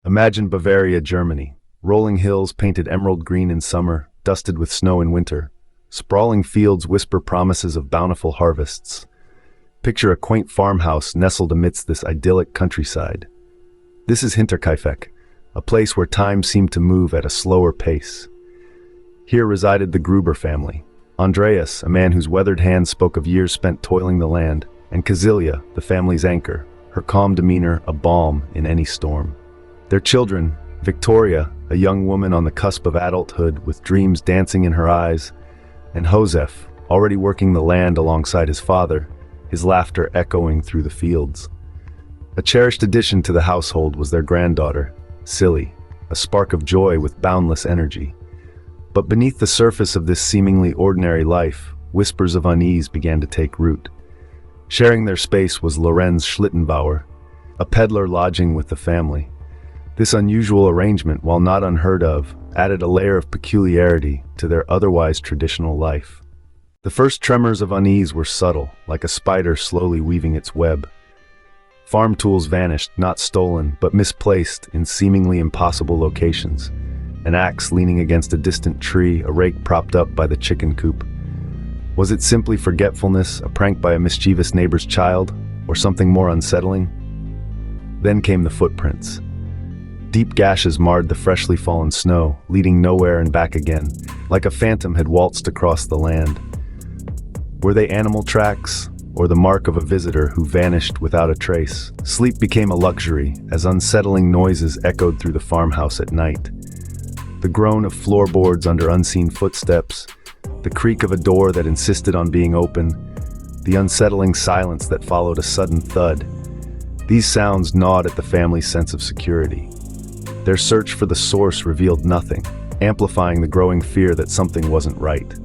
Imagine Bavaria, Germany. Rolling hills painted emerald green in summer, dusted with snow in winter. Sprawling fields whisper promises of bountiful harvests. Picture a quaint farmhouse nestled amidst this idyllic countryside. This is Hinterkaifeck, a place where time seemed to move at a slower pace. Here resided the Gruber family. Andreas, a man whose weathered hands spoke of years spent toiling the land, and Kazilia, the family's anchor, her calm demeanor a balm in any storm. Their children, Victoria, a young woman on the cusp of adulthood with dreams dancing in her eyes, and Josef, already working the land alongside his father, his laughter echoing through the fields. A cherished addition to the household was their granddaughter, Silly, a spark of joy with boundless energy. But beneath the surface of this seemingly ordinary life, whispers of unease began to take root. Sharing their space was Lorenz Schlittenbauer, a peddler lodging with the family. This unusual arrangement, while not unheard of, added a layer of peculiarity to their otherwise traditional life. The first tremors of unease were subtle, like a spider slowly weaving its web. Farm tools vanished, not stolen, but misplaced in seemingly impossible locations. An axe leaning against a distant tree, a rake propped up by the chicken coop. Was it simply forgetfulness, a prank by a mischievous neighbor's child, or something more unsettling? Then came the footprints. Deep gashes marred the freshly fallen snow, leading nowhere and back again, like a phantom had waltzed across the land. Were they animal tracks, or the mark of a visitor who vanished without a trace? Sleep became a luxury, as unsettling noises echoed through the farmhouse at night. The groan of floorboards under unseen footsteps, the creak of a door that insisted on being open, the unsettling silence that followed a sudden thud. These sounds gnawed at the family's sense of security. Their search for the source revealed nothing, amplifying the growing fear that something wasn't right.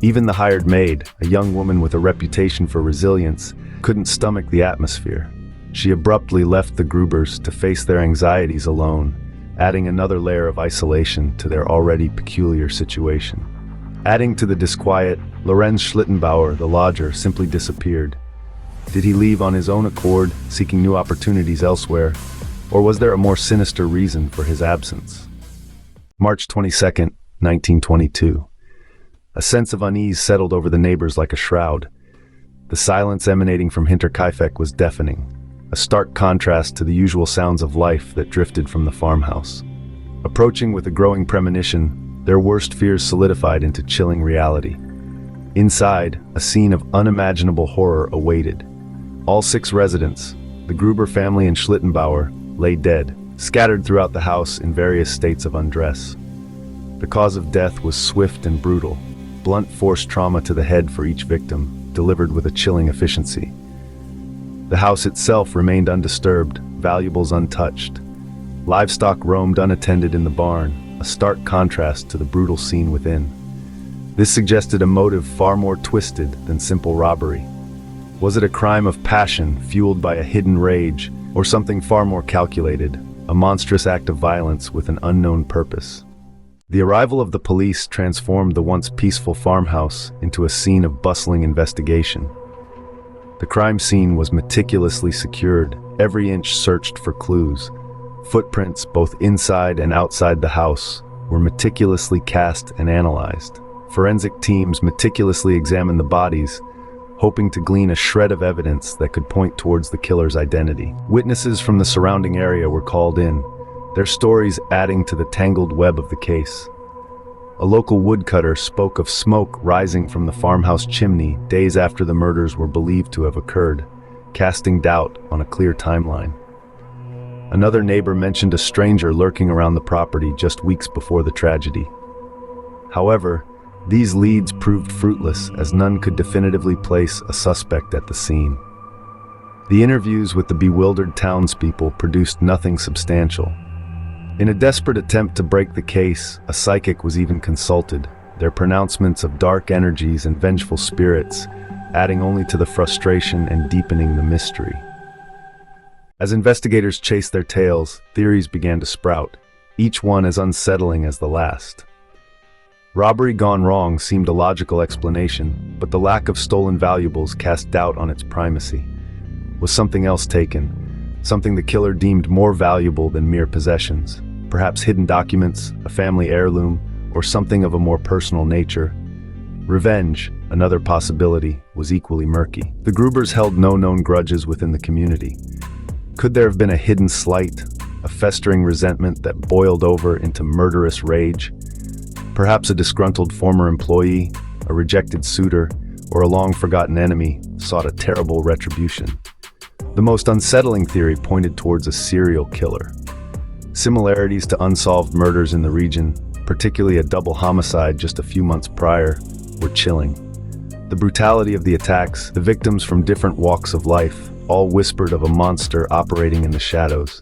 Even the hired maid, a young woman with a reputation for resilience, couldn't stomach the atmosphere. She abruptly left the Grubers to face their anxieties alone, adding another layer of isolation to their already peculiar situation. Adding to the disquiet, Lorenz Schlittenbauer, the lodger, simply disappeared. Did he leave on his own accord, seeking new opportunities elsewhere, or was there a more sinister reason for his absence? March 22, 1922. A sense of unease settled over the neighbors like a shroud. The silence emanating from Hinterkaifeck was deafening, a stark contrast to the usual sounds of life that drifted from the farmhouse. Approaching with a growing premonition, their worst fears solidified into chilling reality. Inside, a scene of unimaginable horror awaited. All 6 residents, the Gruber family and Schlittenbauer, lay dead, scattered throughout the house in various states of undress. The cause of death was swift and brutal, blunt force trauma to the head for each victim, delivered with a chilling efficiency. The house itself remained undisturbed, valuables untouched. Livestock roamed unattended in the barn, a stark contrast to the brutal scene within. This suggested a motive far more twisted than simple robbery. Was it a crime of passion fueled by a hidden rage, or something far more calculated, a monstrous act of violence with an unknown purpose? The arrival of the police transformed the once peaceful farmhouse into a scene of bustling investigation. The crime scene was meticulously secured, every inch searched for clues. Footprints, both inside and outside the house, were meticulously cast and analyzed. Forensic teams meticulously examined the bodies, hoping to glean a shred of evidence that could point towards the killer's identity. Witnesses from the surrounding area were called in, their stories adding to the tangled web of the case. A local woodcutter spoke of smoke rising from the farmhouse chimney days after the murders were believed to have occurred, casting doubt on a clear timeline. Another neighbor mentioned a stranger lurking around the property just weeks before the tragedy. However, these leads proved fruitless, as none could definitively place a suspect at the scene. The interviews with the bewildered townspeople produced nothing substantial. In a desperate attempt to break the case, a psychic was even consulted, their pronouncements of dark energies and vengeful spirits adding only to the frustration and deepening the mystery. As investigators chased their tails, theories began to sprout, each one as unsettling as the last. Robbery gone wrong seemed a logical explanation, but the lack of stolen valuables cast doubt on its primacy. Was something else taken? something the killer deemed more valuable than mere possessions. Perhaps hidden documents, a family heirloom, or something of a more personal nature. Revenge, another possibility, was equally murky. The Grubers held no known grudges within the community. Could there have been a hidden slight, a festering resentment that boiled over into murderous rage? Perhaps a disgruntled former employee, a rejected suitor, or a long-forgotten enemy sought a terrible retribution. The most unsettling theory pointed towards a serial killer. Similarities to unsolved murders in the region, particularly a double homicide just a few months prior, were chilling. The brutality of the attacks, the victims from different walks of life, all whispered of a monster operating in the shadows.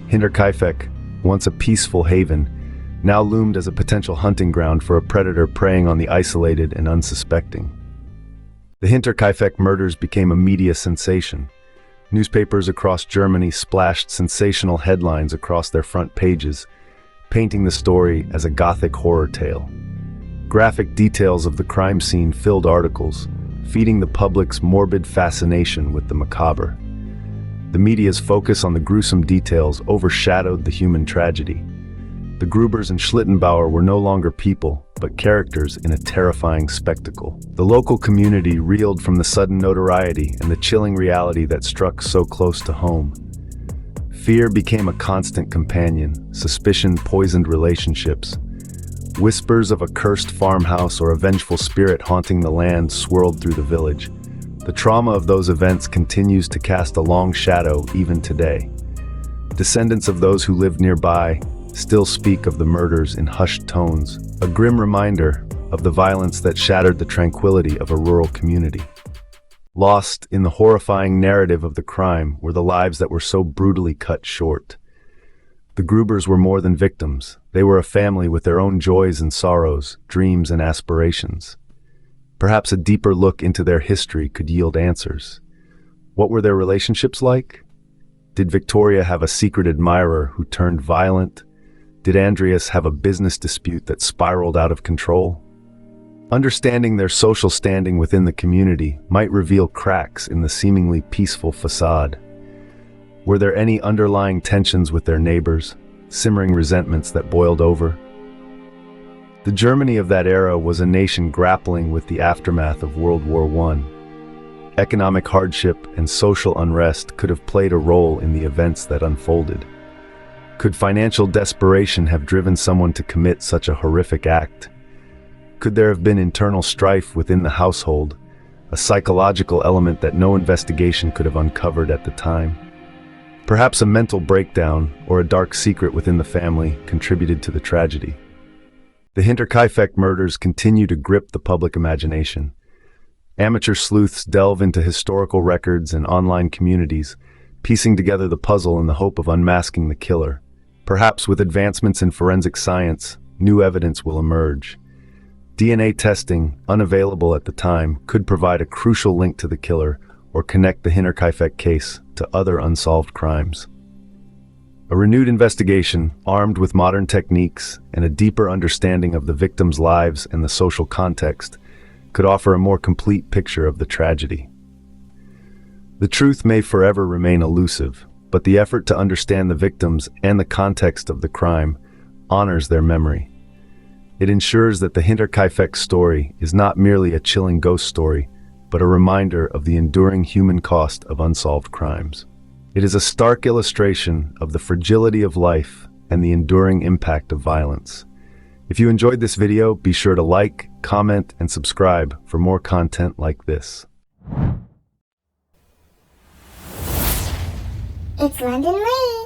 Hinterkaifeck, once a peaceful haven, now loomed as a potential hunting ground for a predator preying on the isolated and unsuspecting. The Hinterkaifeck murders became a media sensation. Newspapers across Germany splashed sensational headlines across their front pages, painting the story as a gothic horror tale. Graphic details of the crime scene filled articles, feeding the public's morbid fascination with the macabre. The media's focus on the gruesome details overshadowed the human tragedy. The Grubers and Schlittenbauer were no longer people, but characters in a terrifying spectacle. The local community reeled from the sudden notoriety and the chilling reality that struck so close to home. Fear became a constant companion, suspicion poisoned relationships. Whispers of a cursed farmhouse or a vengeful spirit haunting the land swirled through the village. The trauma of those events continues to cast a long shadow even today. Descendants of those who lived nearby still speak of the murders in hushed tones, a grim reminder of the violence that shattered the tranquility of a rural community. Lost in the horrifying narrative of the crime were the lives that were so brutally cut short. The Grubers were more than victims. They were a family with their own joys and sorrows, dreams and aspirations. Perhaps a deeper look into their history could yield answers. What were their relationships like? Did Victoria have a secret admirer who turned violent? Did Andreas have a business dispute that spiraled out of control? Understanding their social standing within the community might reveal cracks in the seemingly peaceful facade. Were there any underlying tensions with their neighbors, simmering resentments that boiled over? The Germany of that era was a nation grappling with the aftermath of World War I. Economic hardship and social unrest could have played a role in the events that unfolded. Could financial desperation have driven someone to commit such a horrific act? Could there have been internal strife within the household, a psychological element that no investigation could have uncovered at the time? Perhaps a mental breakdown or a dark secret within the family contributed to the tragedy. The Hinterkaifeck murders continue to grip the public imagination. Amateur sleuths delve into historical records and online communities, piecing together the puzzle in the hope of unmasking the killer. Perhaps with advancements in forensic science, new evidence will emerge. DNA testing, unavailable at the time, could provide a crucial link to the killer or connect the Hinterkaifeck case to other unsolved crimes. A renewed investigation, armed with modern techniques and a deeper understanding of the victims' lives and the social context, could offer a more complete picture of the tragedy. The truth may forever remain elusive, but the effort to understand the victims and the context of the crime honors their memory. It ensures that the Hinterkaifeck story is not merely a chilling ghost story, but a reminder of the enduring human cost of unsolved crimes. It is a stark illustration of the fragility of life and the enduring impact of violence. If you enjoyed this video, be sure to like, comment, and subscribe for more content like this. It's London Lee!